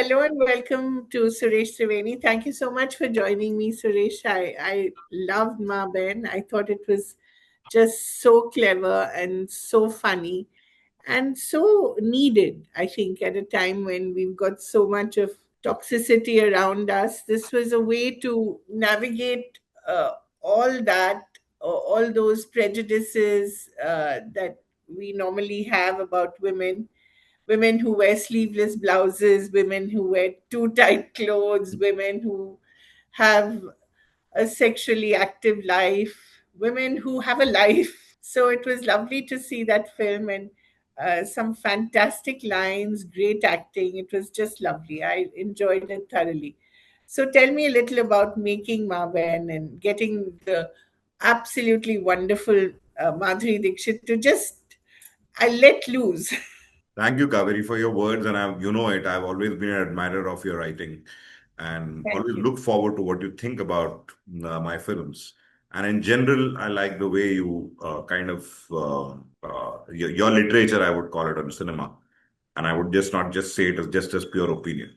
hello and welcome to Suresh Triveni. Thank you so much for joining me, Suresh. I loved Maa Behen. I thought it was just so clever and so funny and so needed, I think, at a time when we've got so much of toxicity around us. This was a way to navigate all that, all those prejudices that we normally have about women who wear sleeveless blouses, women who wear too tight clothes, women who have a sexually active life, women who have a life. So it was lovely to see that film and some fantastic lines, great acting. It was just lovely. I enjoyed it thoroughly. So tell me a little about making Ma Behen and getting the absolutely wonderful Madhuri Dixit to just I let loose. Thank you, Kaveri, for your words. And you know it, I've always been an admirer of your writing and Thank always you. look forward to what you think about my films. And in general, I like the way you your literature, I would call it, on cinema. And I would just not just say it as just as pure opinion.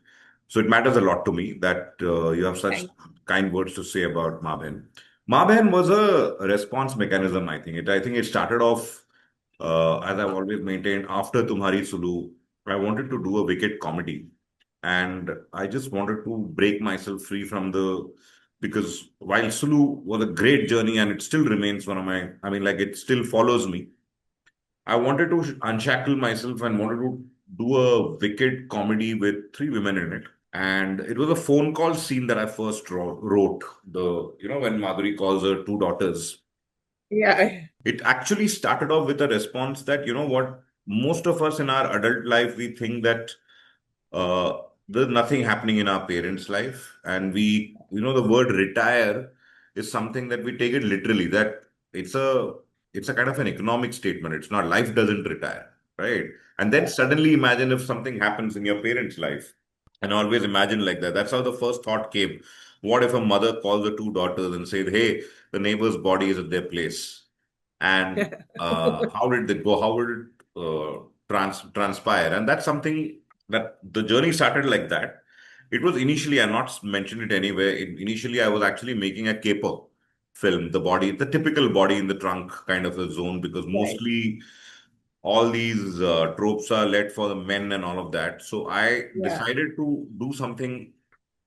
So it matters a lot to me that you have such Thank kind words to say about Ma Behen. Ma Behen was a response mechanism, I think. I think it started off as I've always maintained, after Tumhari Sulu, I wanted to do a wicked comedy. And I just wanted to break myself free from because while Sulu was a great journey and it still remains one of like it still follows me, I wanted to unshackle myself and wanted to do a wicked comedy with three women in it. And it was a phone call scene that I first wrote. When Madhuri calls her two daughters, you. Yeah. it actually started off with a response that, you know what, most of us in our adult life, we think that uh, there's nothing happening in our parents' life. And the word retire is something that we take it literally, that it's a, it's a kind of an economic statement. It's not life doesn't retire, right? And then suddenly imagine if something happens in your parents' life. And always imagine like that. That's how the first thought came. What if a mother calls her two daughters and says, hey, the neighbor's body is at their place? And how did it go? How would it transpire? And that's something that the journey started like that. It was initially, I'm not mentioned it anywhere. Initially, I was actually making a caper film, the typical body in the trunk kind of a zone, because Right. mostly all these tropes are led for the men and all of that. So I Yeah. decided to do something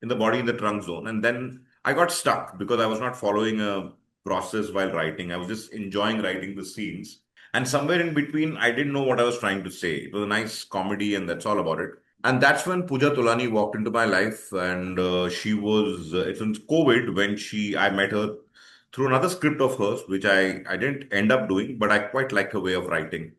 in the body in the trunk zone. And then I got stuck because I was not following a process while writing. I was just enjoying writing the scenes. And somewhere in between, I didn't know what I was trying to say. It was a nice comedy, and that's all about it. And that's when Pooja Tolani walked into my life, and it's in COVID when I met her through another script of hers, which I didn't end up doing, but I quite liked her way of writing.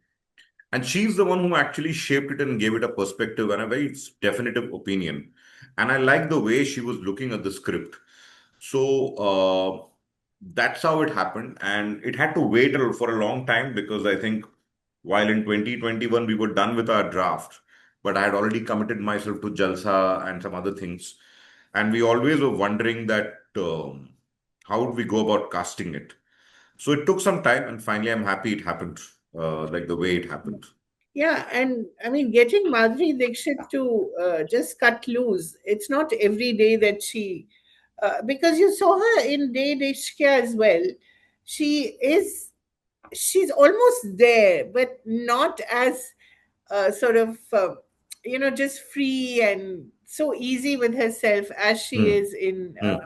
And she's the one who actually shaped it and gave it a perspective and a very definitive opinion. And I like the way she was looking at the script. So that's how it happened. And it had to wait for a long time because I think while in 2021 we were done with our draft, but I had already committed myself to Jalsa and some other things. And we always were wondering that how would we go about casting it? So it took some time, and finally I'm happy it happened like the way it happened. Yeah, and I mean, getting Madhuri Dixit to just cut loose, it's not every day that because you saw her in Day Dishka as well. She is, she's almost there, but not as just free and so easy with herself as she Hmm. is in Hmm.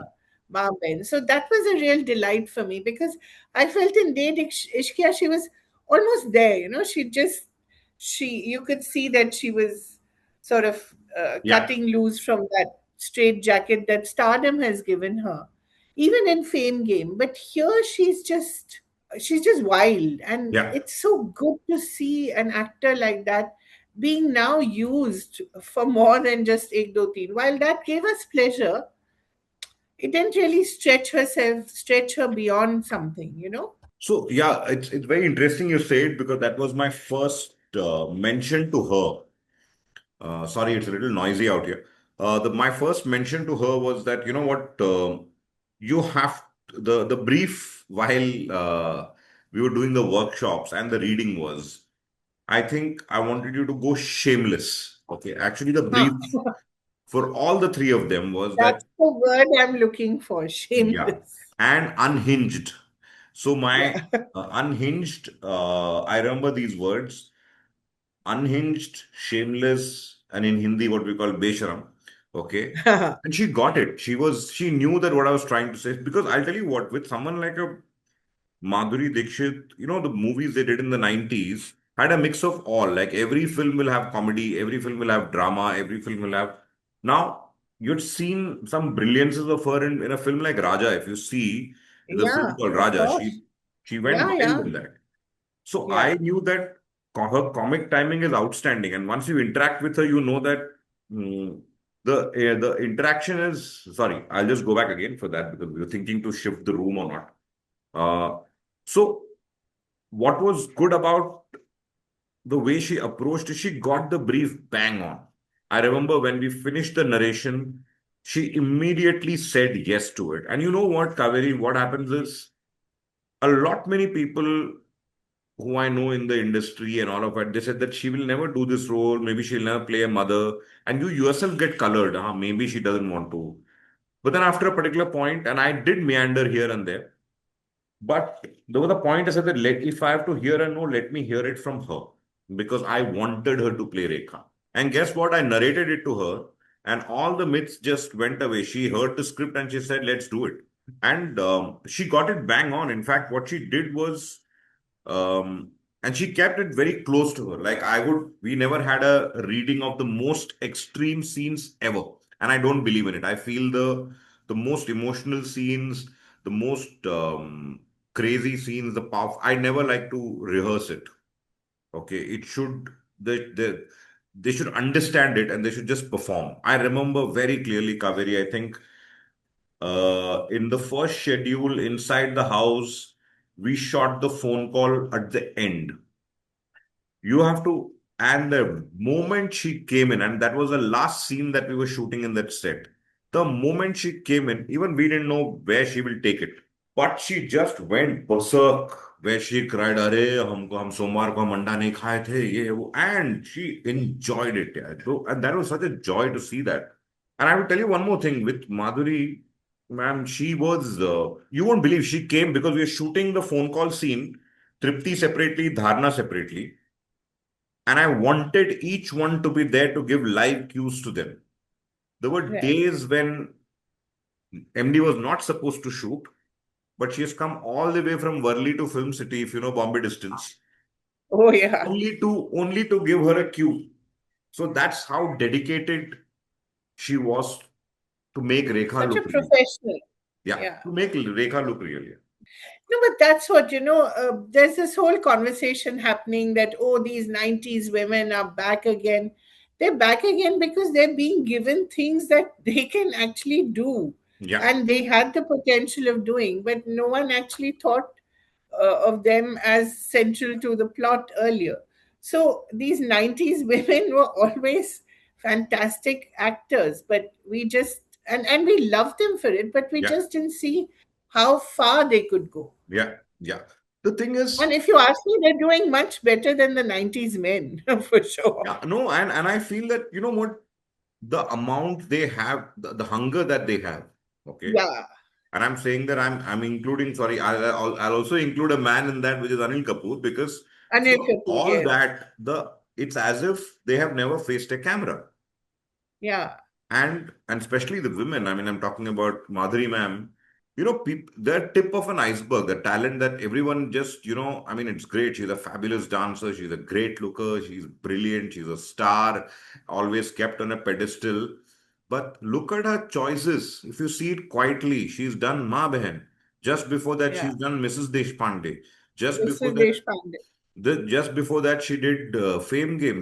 Ma Ben. So that was a real delight for me because I felt in Date Ishkia she was almost there. You could see that she was sort of Yeah. cutting loose from that straight jacket that stardom has given her, even in Fame Game. But here she's just wild, and Yeah. it's so good to see an actor like that being now used for more than just Ek Do Teen. While that gave us pleasure, it didn't really stretch her beyond something. So yeah, it's very interesting you say it because that was my first mention to her. Sorry, it's a little noisy out here. The My first mention to her was that, you know what, you have the brief while we were doing the workshops and the reading was, I think I wanted you to go shameless. Okay, actually the Huh. brief for all the three of them was that, That's the word I'm looking for. yeah, Shameless. and unhinged. So my Yeah. unhinged, I remember these words: unhinged, shameless, and in Hindi, what we call besharam. Okay. And she got it. She knew that what I was trying to say. Because I'll tell you what, with someone like a Madhuri Dixit, the movies they did in the 90s had a mix of all. Like every film will have comedy, every film will have drama, every film will have. Now, you'd seen some brilliances of her in a film like Raja. If you see the film Yeah, called of Raja, course. she went Yeah, wild yeah, in that. So I yeah, knew that her comic timing is outstanding. And once you interact with her, you know that mm, the interaction is. Sorry, I'll just go back again for that because we were thinking to shift the room or not. So what was good about the way she approached it, she got the brief bang on. I remember when we finished the narration, she immediately said yes to it. And you know what, Kaveri, what happens is a lot many people who I know in the industry and all of that, they said that she will never do this role. Maybe she'll never play a mother. And you yourself get colored. Maybe she doesn't want to. But then after a particular point, and I did meander here and there, but there was a point I said that if I have to hear a no, let me hear it from her because I wanted her to play Rekha. And guess what? I narrated it to her, and all the myths just went away. She heard the script and she said, let's do it. And she got it bang on. In fact, what she did was um, and she kept it very close to her. Like we never had a reading of the most extreme scenes ever, and I don't believe in it. I feel the most emotional scenes, the most crazy scenes, the powerful. I never like to rehearse it. Okay, it should they should understand it and they should just perform. I remember very clearly, Kaveri. I think in the first schedule inside the house, we shot the phone call at the end. You have to, and the moment she came in, and that was the last scene that we were shooting in that set. The moment she came in, even we didn't know where she will take it. But she just went berserk, where she cried, "अरे हमको हम सोमवार को हम अंडा नहीं खाए थे ये वो," and she enjoyed it. Yeah. So, and that was such a joy to see that. And I will tell you one more thing with Madhuri, ma'am. She was you won't believe she came because we were shooting the phone call scene, Tripti separately, Dharna separately, and I wanted each one to be there to give live cues to them. There were right. days when MD was not supposed to shoot, but she has come all the way from Worli to Film City, if you know Bombay distance, Oh, yeah. only to give her a cue. So that's how dedicated she was to make Rekha Such a look real. professional. Yeah, Yeah. to make Rekha look real. Yeah, No, but that's what, there's this whole conversation happening that, oh, these 90s women are back again. They're back again because they're being given things that they can actually do. yeah, And they had the potential of doing, but no one actually thought of them as central to the plot earlier. So these 90s women were always fantastic actors, but and we loved them for it, but we yeah, just didn't see how far they could go. yeah, yeah. The thing And is, if you ask me, they're doing much better than the 90s men, for sure. yeah, no, and I feel that you know what, the amount they have, the hunger that they have. Okay. Yeah, And I'm saying that I'm including, sorry, I'll also include a man in that, which is Anil Kapoor, because Anil for Kapoor, all yes. that, it's as if they have never faced a camera. Yeah, And especially the women. I mean, I'm talking about Madhuri ma'am. They're tip of an iceberg, a talent that everyone just, I mean, it's great. She's a fabulous dancer. She's a great looker. She's brilliant. She's a star, always kept on a pedestal. But look at her choices. If you see it quietly, she's done Maa Behen. Just before that, yeah. she's done Mrs. Deshpande. Just This before is that, Deshpande. she did Fame Game.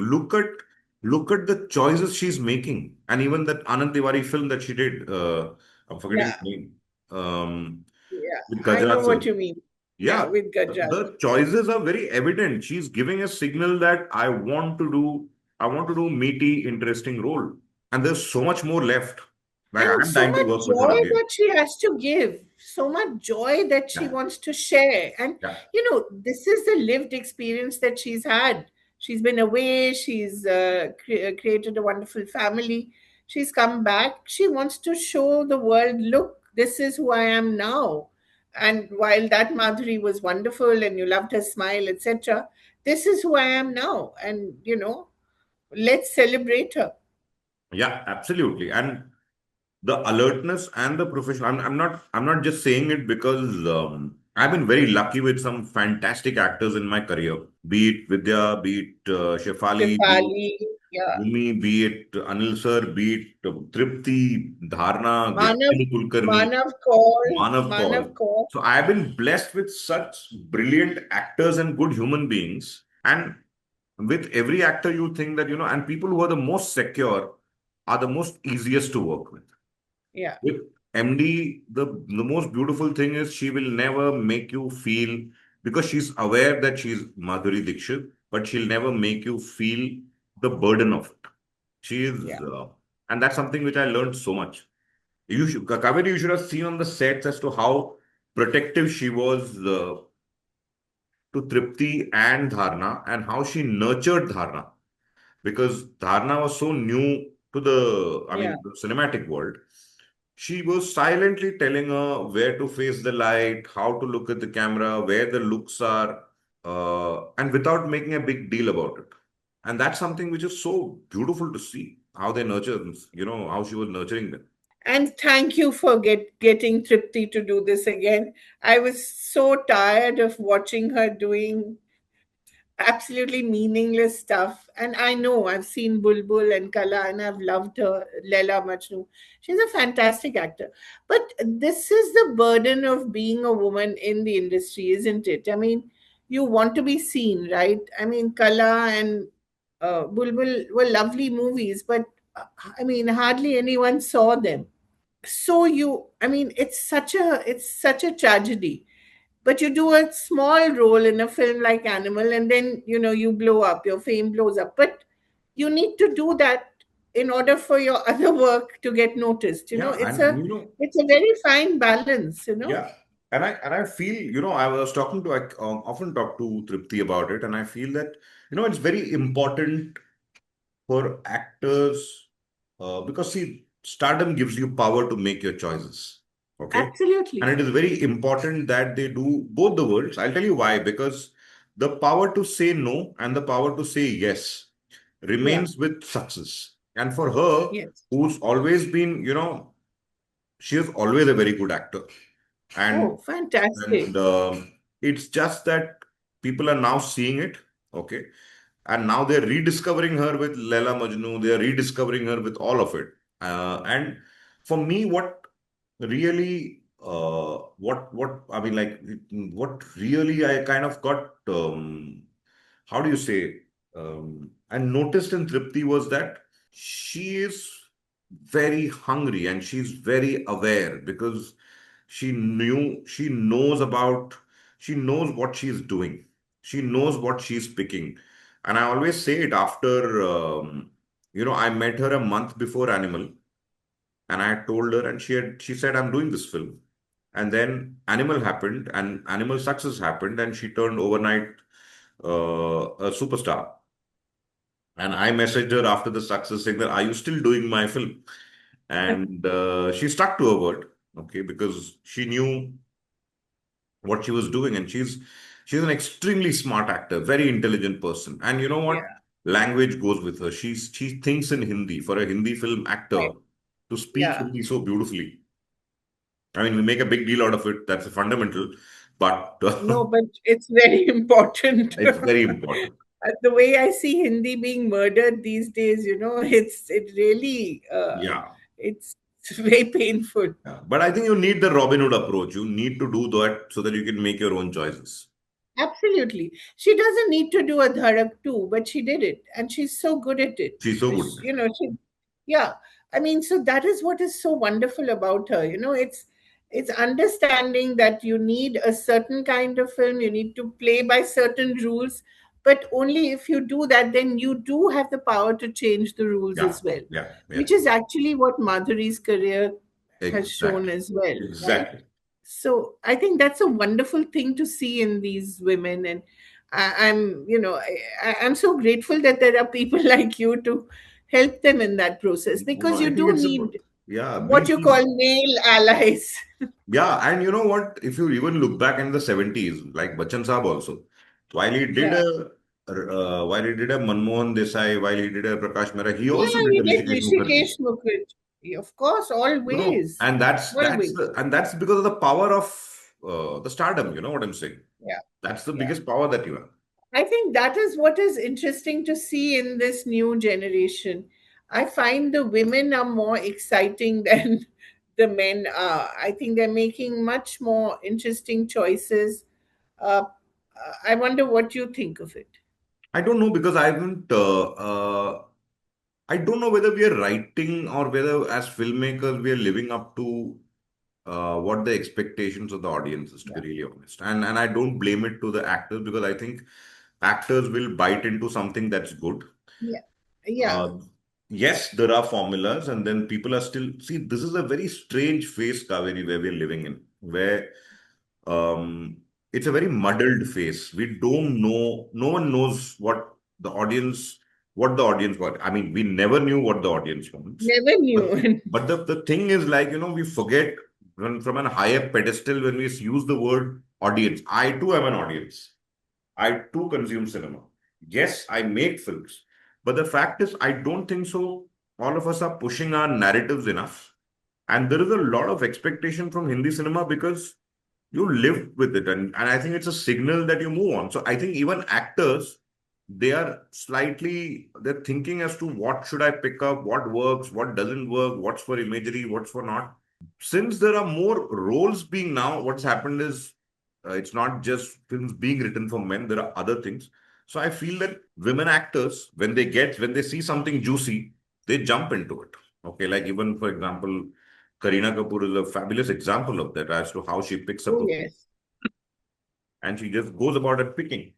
Look at the choices she's making, and even that Anand Tiwari film that she did. I'm forgetting Yeah, the name. Um, yeah. with I know Gajraj sir. what you mean. Yeah, Yeah, with Gajraj. the choices are very evident. She's giving a signal that I want to do meaty, interesting role, and there's so much more left. Like And I'm so dying to much work with her joy again. that she has to give, so much joy that she Yeah, wants to share. And yeah, this is the lived experience that she's had. She's been away, she's created a wonderful family, she's come back. She wants to show the world, look, this is who I am now. And while that Madhuri was wonderful and you loved her smile, etc., this is who I am now. And, let's celebrate her. Yeah, absolutely. And the alertness and the profession. I'm not just saying it because I've been very lucky with some fantastic actors in my career. Be it Vidya, be it Shefali, be it Shefali, yeah, Bhumi, be it Anil sir, be it Tripti, Dharna, Manav, Gyahini Kulkarni, Manav Kaur, Manav Manav Kaul. Kaur, So I've been blessed with such brilliant actors and good human beings. And with every actor, you think that, and people who are the most secure are the most easiest to work with. yeah. With MD, the most beautiful thing is she will never make you feel, because she's aware that she's Madhuri Dixit, but she'll never make you feel the burden of it. She is, Yeah. and that's something which I learned so much. Kaveri, you should have seen on the sets as to how protective she was to Tripti and Dharna, and how she nurtured Dharna, because Dharna was so new to Yeah. the cinematic world. She was silently telling her where to face the light, how to look at the camera, where the looks are, and without making a big deal about it. And that's something which is so beautiful to see how they nurture, how she was nurturing them. And thank you for getting Tripti to do this again. I was so tired of watching her doing absolutely meaningless stuff. And I know I've seen Bulbul and Kala and I've loved her, Leila Majnu. She's a fantastic actor. But this is the burden of being a woman in the industry, isn't it? I mean, you want to be seen, right? I mean, Kala and Bulbul were lovely movies, but I mean, hardly anyone saw them. So I mean, it's such a tragedy, but you do a small role in a film like Animal, and then you blow up, your fame blows up, but you need to do that in order for your other work to get noticed. Yeah, It's and a it's a very fine balance. yeah, and I feel, I was talking to, I often talk to Tripti about it, and I feel that, it's very important for actors, because see, stardom gives you power to make your choices. Okay. And Absolutely. it is very important that they do both the worlds. I'll tell you why. Because the power to say no and the power to say yes Yeah. remains with success. And for her, Yes. who's always been, she is always a very good actor. Oh, And fantastic. and it's just that people are now seeing it. Okay. And now they're rediscovering her with Leila Majnu. They're rediscovering her with all of it. And for me, what I mean, like, what really I kind of got, how do you say, and noticed in Tripti was that she is very hungry and she's very aware, because she knows she knows what she's doing. She knows what she's picking. And I always say it after, I met her a month before Animal, and I had told her, and she said, I'm doing this film. And then Animal happened, and Animal success happened, and she turned overnight a superstar. And I messaged her after the success saying that, are you still doing my film? And she stuck to her word, okay, because she knew what she was doing, and she's an extremely smart actor, very intelligent person. And you know what? Yeah. Language goes with her. She thinks in Hindi. For a Hindi film actor Right. to speak Yeah. Hindi so beautifully, I mean, we make a big deal out of it. That's a fundamental, but No, but it's very important. it's very important. The way I see Hindi being murdered these days, it really Yeah. it's very painful. Yeah. But I think you need the Robin Hood approach. You need to do that so that you can make your own choices. Absolutely. She doesn't need to do a dharak too, but she did it, and she's so good at it. She's so good. Yeah. I mean, so that is what is so wonderful about her. It's understanding that you need a certain kind of film, you need to play by certain rules, but only if you do that, then you do have the power to change the rules Yeah. as well, Yeah. Yeah. which is actually what Madhuri's career has shown Exactly. as well, right? Exactly. So I think that's a wonderful thing to see in these women, and I'm so grateful that there are people like you to help them in that process, No, because I you think do it's about, need yeah, what you call male allies. yeah, and you know what? If you even look back in the 70s, like Bachchan Saab also, while he did Yeah. a Manmohan Desai, while he did a Prakash Mehra, he also Yeah, did he a did Rishikesh Mukherjee. Rishikesh Mukherjee. Of course, always. And Always. that's because of the power of the stardom. You know what I'm saying? Yeah. That's the Yeah. biggest power that you have. I think that is what is interesting to see in this new generation. I find the women are more exciting than the men are. I think they're making much more interesting choices. I wonder what you think of it. I don't know because I haven't. I don't know whether we are writing or whether as filmmakers we are living up to what the expectations of the audience is, to be Yeah. really honest. And I don't blame it to the actors because I think actors will bite into something that's good. Yeah. Yeah. Uh, yes, there are formulas, and then people are still see. This is a very strange phase, Kaveri, where we're living in, where um, it's a very muddled phase. We don't know. No one knows the audience, what the audience wants. I mean, we never knew what the audience wants. Never But knew. the thing is, like, we forget when from an higher pedestal when we use the word audience. I too am an audience. I too consume cinema. Yes, I make films. But the fact is, I don't think so. All of us are pushing our narratives enough. And there is a lot of expectation from Hindi cinema because you lived with it. And I think it's a signal that you move on. So I think even actors, they're thinking as to what should I pick up, what works, what doesn't work, what's for imagery, what's for not. Since there are more roles being now, what's happened is it's not just films being written for men, there are other things. So I feel that women actors, when they see something juicy, they jump into it. Okay, like even for example, Kareena Kapoor is a fabulous example of that as to how she picks up Oh, a film yes. and she just goes about it picking.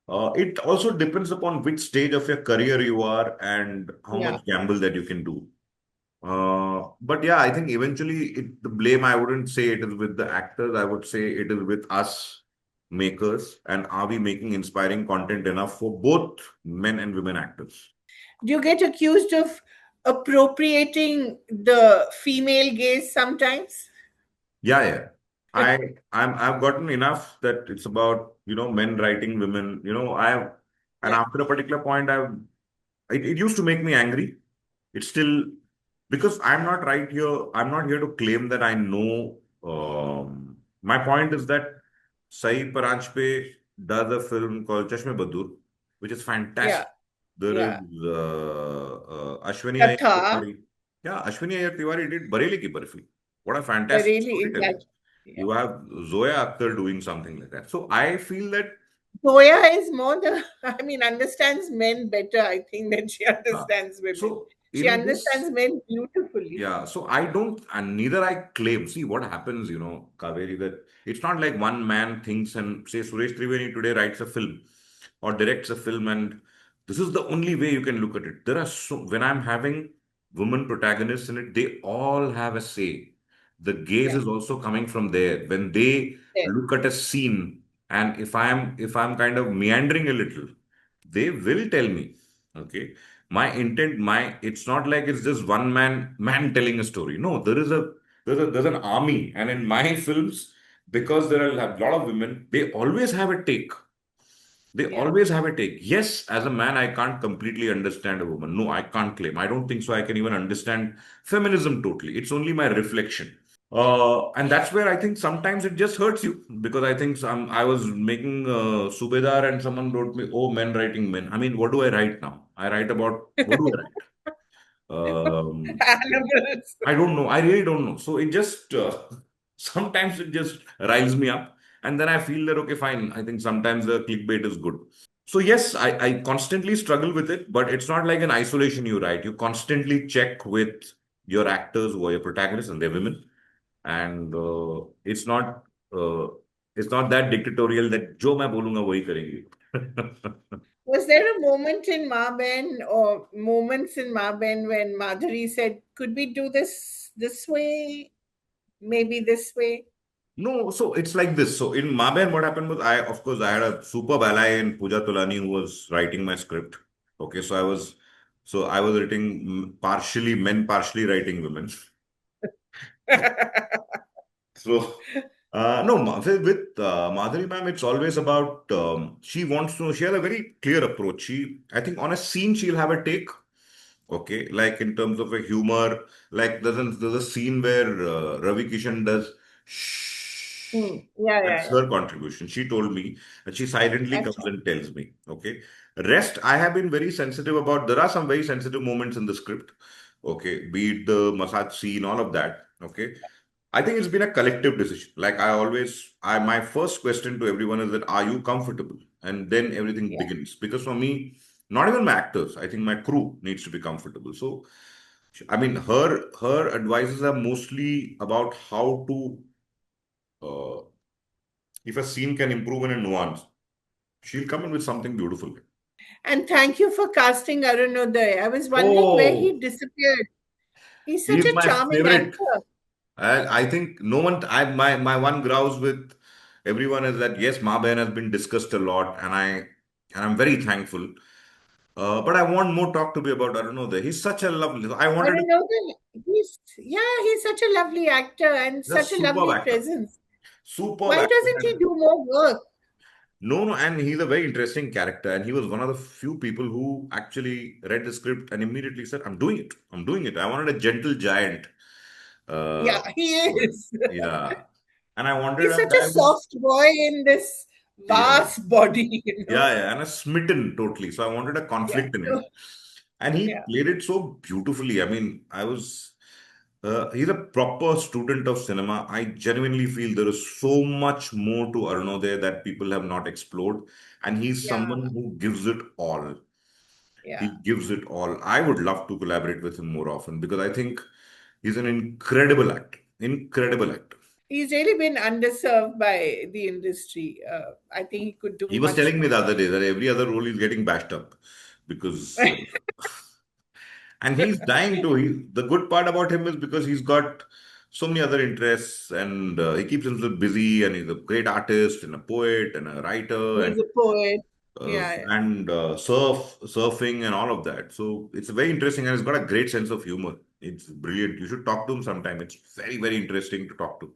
It also depends upon which stage of your career you are and how Yeah. much gamble that you can do. But yeah, I think eventually the blame, I wouldn't say it is with the actors. I would say it is with us makers. And are we making inspiring content enough for both men and women actors? Do you get accused of appropriating the female gaze sometimes? Yeah, yeah. I've gotten enough that it's about, men writing women. And Yeah. after a particular point, it used to make me angry. It's still because I'm not here to claim that I know. My point is that Sai Paranjpe does a film called Chashme Badur, which is Yeah. fantastic. There is Yeah. Ashwini Iyer Katha, Tiwari. Yeah, Ashwini Iyer Tiwari did Bareli Ki Barfi. What a but fantastic really, storytelling. exactly. Yeah. You have Zoya Akhtar doing something like that. So I feel that Zoya is more the, I mean, understands men better, I think, than she uh, understands women. so She in this. understands men beautifully. Yeah, so I don't, and neither I claim. See what happens, Kaveri, that it's not like one man thinks and say Suresh Triveni today writes a film or directs a film, and this is the only way you can look at it. There are when I'm having women protagonists in it, they all have a say. The gaze Yeah. is also coming from there. When they Yes. look at a scene, and if I'm kind of meandering a little, they will tell me. Okay, my intent, it's not like it's just one man telling a story. No, there's an army, and in my films, because there are a lot of women, they always have a take. They Yeah. always have a take. Yes, as a man, I can't completely understand a woman. No, I can't claim. I don't think so. I can even understand feminism totally. It's only my reflection. And that's where I think sometimes it just hurts you because I think I was making Subedar and someone wrote me, "Oh, men writing men." I mean, what do I write now? I write about what do I write? Animals. I don't know. I really don't know. So it just sometimes it just riles me up, and then I feel that okay, fine. I think sometimes the clickbait is good. So yes, I constantly struggle with it, but it's not like an isolation. You write. You constantly check with your actors who are your protagonists, and they're women, and uh, it's not that dictatorial that जो मैं बोलूंगा वही करेंगे. Was there a moment in Ma Ben or moments in Ma Ben when Madhuri said, "Could we do this way? Maybe this way?" No, so it's like this. So in Maa Behen, what happened was of course, I had a superb ally in Pooja Tulani who was writing my script. Okay, so I was So I was writing partially men, partially writing women. So, no, with Madhuri ma'am, it's always about she wants to. She has a very clear approach. I think, on a scene, she'll have a take. Okay, like in terms of a humor, like there's a scene where Ravi Kishan does shh. Yeah, yeah, That's yeah. her contribution. She told me that she silently That's comes and tells me. Okay, rest I have been very sensitive about. There are some very sensitive moments in the script. Okay, be it the massage scene, all of that. Okay, I think it's been a collective decision. Like my first question to everyone is that, are you comfortable? And then everything yeah. begins. Because for me, not even my actors, I think my crew needs to be comfortable. So, I mean, her advices are mostly about how to, uh, if a scene can improve in a nuance, she'll come in with something beautiful. And thank you for casting Arunoday. I was wondering where he Oh, disappeared. He's he such is a my charming favorite. actor. I think no one, my one grouse with everyone is that yes, Ma Behen has been discussed a lot, and I'm very thankful. But I want more talk to be about Arunoday. He's such a lovely. I wanted to, Arunoday, he's such a lovely actor and he's a such a superb lovely actor, presence. superb Why actor. doesn't he do more work? No, no, and he's a very interesting character, and he was one of the few people who actually read the script and immediately said, "I'm doing it. I'm doing it." I wanted a gentle giant. Yeah, he is. Yeah, and I wanted He's a such a guy with, soft boy in this yeah. vast body, you know. Yeah, yeah, and a smitten totally. So I wanted a Yeah. conflict in him, and he Yeah. played it so beautifully. I mean, he's a proper student of cinema. I genuinely feel there is so much more to Arunodaya that people have not explored, and he's Yeah. someone who gives it all. Yeah. He gives it all. I would love to collaborate with him more often because I think he's an incredible actor. Incredible actor. He's really been underserved by the industry. I think he could do He was much telling me the more. other day that every other role he's getting bashed up because and he's dying to. The good part about him is because he's got so many other interests and he keeps himself busy and he's a great artist and a poet and a writer He's a poet. Yeah, yeah. and surfing and all of that. So it's very interesting and he's got a great sense of humor. It's brilliant. You should talk to him sometime. It's very, very interesting to talk to.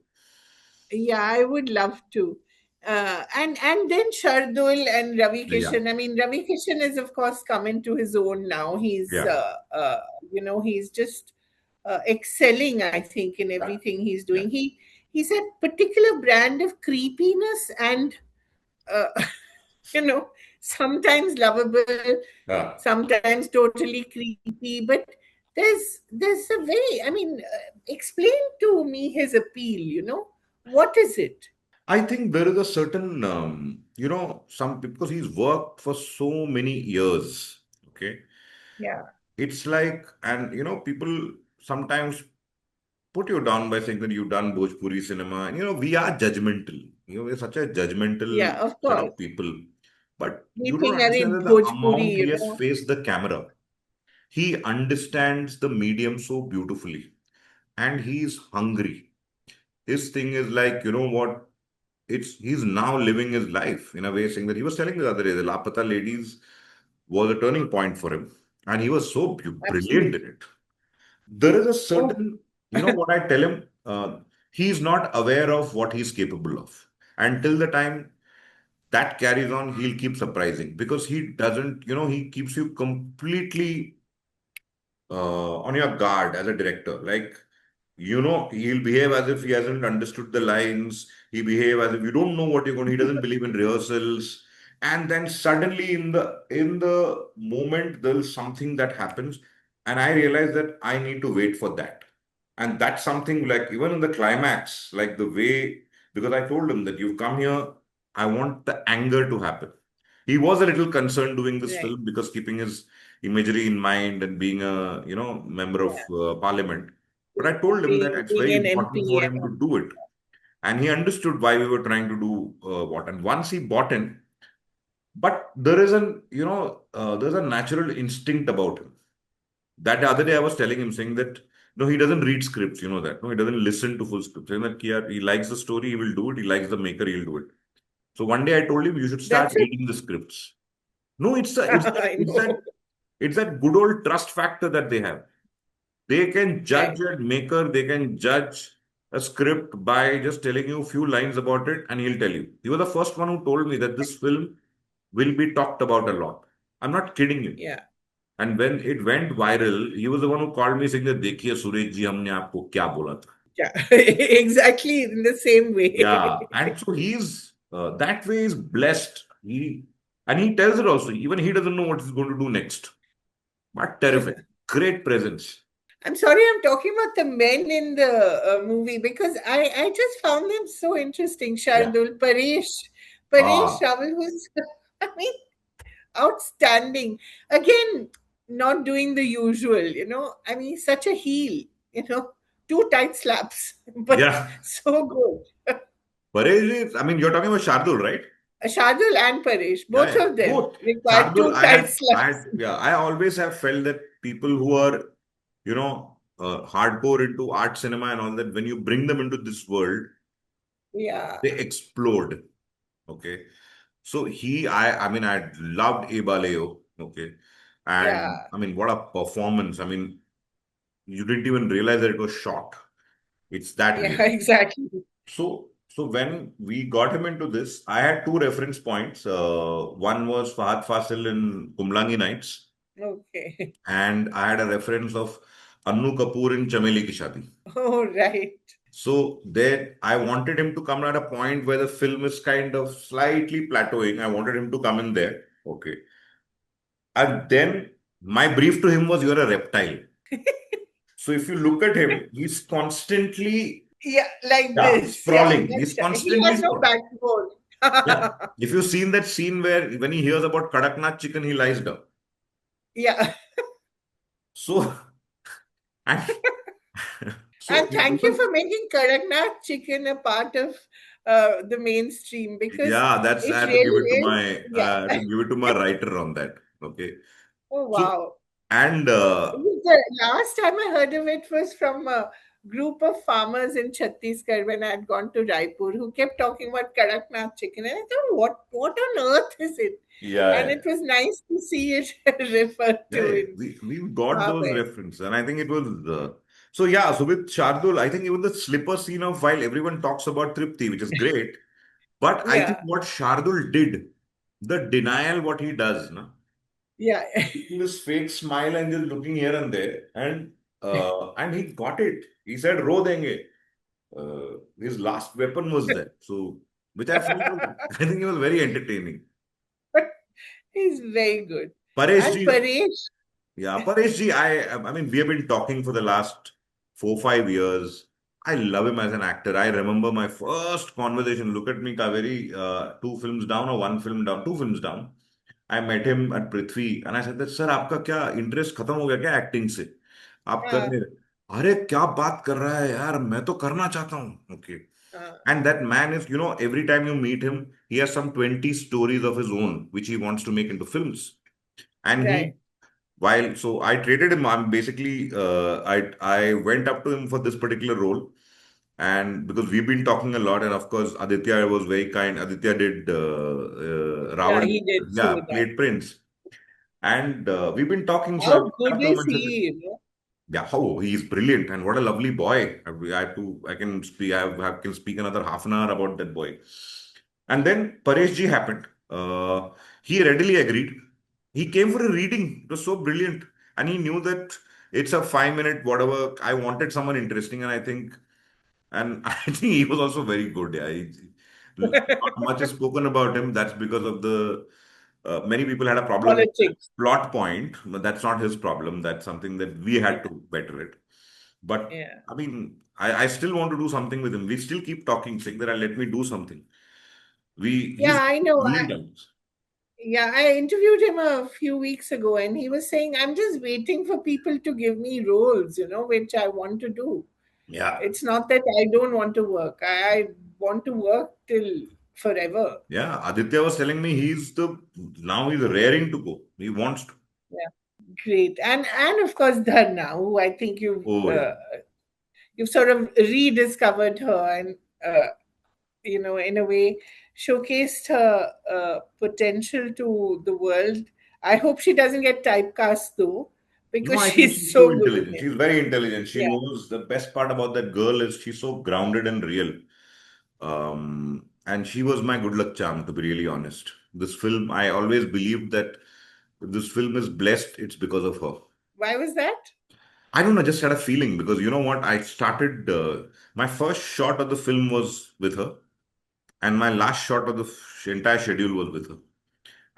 Yeah, I would love to. And then Shardul and Ravi Yeah. Kishan. I mean, Ravi Kishan is of course come into his own now. Yeah. He's just excelling. I think in Yeah. everything he's Yeah. doing. He's a particular brand of creepiness and uh, sometimes lovable, Yeah. sometimes totally creepy. But there's a way. I mean, explain to me his appeal. What is it? I think there is a certain, some because he's worked for so many years. Okay. Yeah, It's like, and people sometimes put you down by saying that you've done Bhojpuri cinema. And, we are judgmental. We're such a yeah, judgmental of set course. of people. But We you don't think understand Ari that the Bhojpuri, amount he has faced the camera. He understands the medium so beautifully. And he's hungry. His thing is like, you know what? He's now living his life in a way, saying that he was telling me the other day, the Lapata Ladies was a turning point for him. And he was so brilliant in absolutely. it. There is a Oh, certain, what I tell him, he's not aware of what he's capable of. Until the time that carries on, he'll keep surprising because he doesn't, he keeps you completely on your guard as a director. Like, he'll behave as if he hasn't understood the lines. He behave as if you don't know what you're going. He doesn't believe in rehearsals. And then suddenly in the moment there's something that happens, and I realize that I need to wait for that. And that's something like even in the climax, like the way because I told him that you've come here, I want the anger to happen. He was a little concerned doing this right. film because keeping his imagery in mind and being a member of Yeah. parliament. But I told him that it's Being very an important MP for and him all. to do it, and he understood why we were trying to do what. And once he bought in, but there is there's a natural instinct about him. That the other day I was telling him saying that no, he doesn't read scripts. You know that no, he doesn't listen to full scripts. Saying that he likes the story, he will do it. He likes the maker, he'll do it. So one day I told him you should start That's reading the scripts. No, I know. It's that good old trust factor that they have. They can Right. judge a maker, they can judge a script by just telling you a few lines about it, and he'll tell you. He was the first one who told me that this film will be talked about a lot. I'm not kidding you. Yeah. And when it went viral, he was the one who called me saying that देखिए सुरेश जी हमने आपको क्या बोला था. Yeah. Exactly in the same Yeah, way. and so he's that way is blessed. He tells it also. Even he doesn't know what he's going to do next. But terrific, great presence. I'm sorry, I'm talking about the men in the movie because I just found them so interesting. Yeah. Shardul, Paresh Ah, Rawal was, I mean, outstanding. Again, not doing the usual, I mean, such a heel, two tight slaps, but yeah. so good. Parej is, I mean, you're talking about Shardul, right? Shardul and Paresh, Yeah, both yeah. of them Both. required Shardul, two tight slaps. yeah, I always have felt that people who are, hardcore into art cinema and all that, when you bring them into this world, Yeah, they explode. Okay. So I mean, I loved Ebaleo. Okay. And yeah, I mean, what a performance. I mean, you didn't even realize that it was shot. It's that yeah, way. exactly. So when we got him into this, I had two reference points. One was Fahad Fasil in Kumlangi Nights, Okay. and I had a reference of Annu Kapoor in Chameli Ki Shadi. Oh, right. So there, I wanted him to come at a point where the film is kind of slightly plateauing. I wanted him to come in there. Okay. And then my brief to him was, "You're a reptile." So if you look at him, he's constantly, Yeah, like yeah, this. Yeah, sprawling. He's that's right. He constantly has no sprawling. backbone. Yeah. If you've seen that scene where when he hears about Kadaknath chicken, he lies down. Yeah. So, and so And thank you for making Kadaknath chicken a part of the mainstream because yeah, that's I it have to give it to really is. my I have Yeah. to give it to my writer on that. Okay. Oh, So wow. and The last time I heard of it was from a group of farmers in Chhattisgarh when I had gone to Raipur who kept talking about Kadaknath chicken. And I thought, what on earth is it? And yeah, it was nice to see it referred yeah, to yeah. in We got Maa those Behen. references, and I think it was so yeah. So with Shardul, I think even the slipper scene of while everyone talks about Tripti, which is great, but I think Yeah, what Shardul did, the denial, what he does, no? yeah. Keeping this fake smile and just looking here and there, and he got it. He said, "Ro denge." His last weapon was there, so which I felt was, I think it was very entertaining. He's very good. Paresh And ji, Paresh, yeah, Paresh ji, I mean, we have been talking for the last 4 5 years. I love him as an actor. I remember my first conversation. Look at me, Kaveri, two films down or one film down, two films down. I met him at Prithvi and I said that, sir, आपका क्या interest खत्म हो गया क्या acting से? आप कर uh, नहीं रहे? अरे क्या बात कर रहा है यार, मैं तो करना चाहता हूँ. Okay. uh, And that man is, every time you meet him, he has some 20 stories of his own, which he wants to make into films. And right. so I traded him. I'm basically, I went up to him for this particular role. And because we've been talking a lot, and of course, Aditya was very kind. Aditya did Yeah, Ravan, he did yeah, say that. played Prince. And we've been talking. So I How went good up to him is and said, he? yeah, how he's brilliant and what a lovely boy. I can speak, can speak another half an hour about that boy. And then Paresh ji happened. He readily agreed. He came for a reading. It was so brilliant. And he knew that it's a 5 minute, whatever. I wanted someone interesting. And I think he was also very good. Yeah. Not much is spoken about him. That's because of many people had a problem with the Politics. plot point, but that's not his problem. That's something that we Yeah, had to better it. But yeah. I mean, I still want to do something with him. We still keep talking, saying that let me do something. Yeah, He's I know. brilliant at this. Yeah, I interviewed him a few weeks ago, and he was saying, I'm just waiting for people to give me roles, which I want to do. Yeah. It's not that I don't want to work. I want to work till forever. Yeah. Aditya was telling me now he's raring to go. He wants to. Yeah, great. And of course, Dharna, who I think Oh, yeah. you've sort of rediscovered her and in a way showcased her potential to the world. I hope she doesn't get typecast though, No, because I think she's she's too so good in intelligent. it. She's very intelligent. She Yeah. knows the best part about that girl is she's so grounded and real. And she was my good luck charm, to be really honest. This film, I always believed that if this film is blessed, it's because of her. Why was that? I don't know, I just had a feeling because you know what? I started, my first shot of the film was with her, and my last shot of the entire schedule was with her.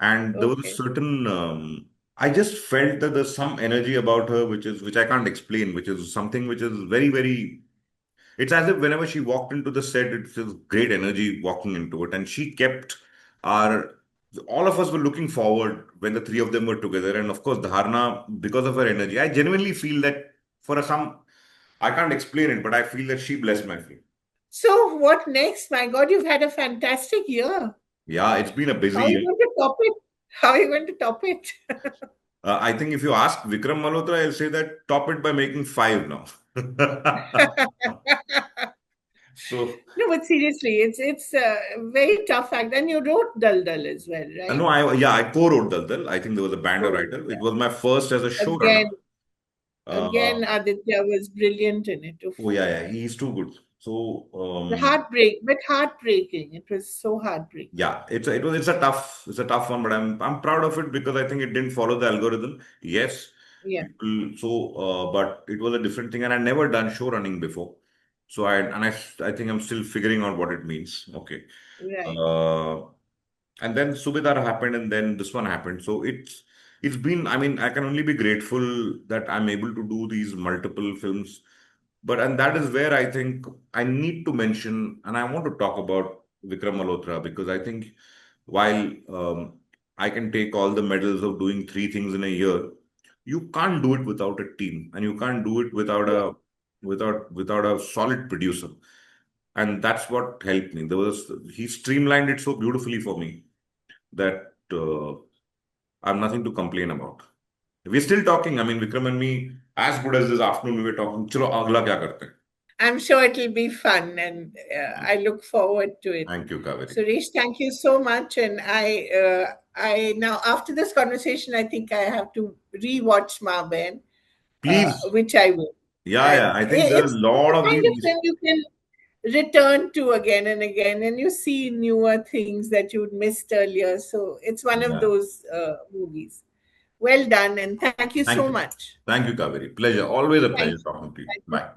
And there was a Okay. certain, I just felt that there's some energy about her which I can't explain, which is something which is very, very. It's as if whenever she walked into the set, it feels great energy walking into it. And she kept our, all of us were looking forward when the three of them were together. And of course, Dharna, because of her energy, I genuinely feel that for some, I can't explain it, but I feel that she blessed my film. So what next? My God, you've had a fantastic year. Yeah, it's been a How busy are you year. going to top it? How are you going to top it? I think if you ask Vikram Malhotra, I'll say that top it by making five now. So, No, but seriously, it's a very tough act. And you wrote Dal Dal as well, right? no, I co-wrote Dal Dal. I think there was a band of So writer. It was my first as a showrunner. again, Uh, again, Aditya was brilliant in it. Oof. oh yeah, he's too good. So But heartbreaking. It was so heartbreaking. yeah, it's a tough one, but I'm proud of it because I think it didn't follow the algorithm. Yes, Yeah, people. So but it was a different thing, and I never done show running before. So I think I'm still figuring out what it means. Okay. right. Uh, and then Subedar happened, and then this one happened. So it's been. I mean, I can only be grateful that I'm able to do these multiple films. But and that is where I think I need to mention, and I want to talk about Vikram Malhotra because I think while I can take all the medals of doing three things in a year, you can't do it without a team, and you can't do it without Yeah. without a solid producer. And that's what helped me. There was he streamlined it so beautifully for me that I have nothing to complain about. We're still talking. I mean, Vikram and me, as good as this afternoon, we were talking. Chalo, agla kya karte hain? I'm sure it'll be fun, and I look forward to it. Thank you, Kaveri. Suresh, thank you so much. And I now after this conversation, I think I have to rewatch Ma Behen, Please. which I will. Yeah, yeah. And I think there are a it's lot the of kind of these. film you can return to again and again, and you see newer things that you'd missed earlier. So it's one of Yeah. those movies. Well done, and thank you so Thank you. much. Thank you, Kaveri. Pleasure. Always a Thank pleasure you. talking to you. Thank you. Bye.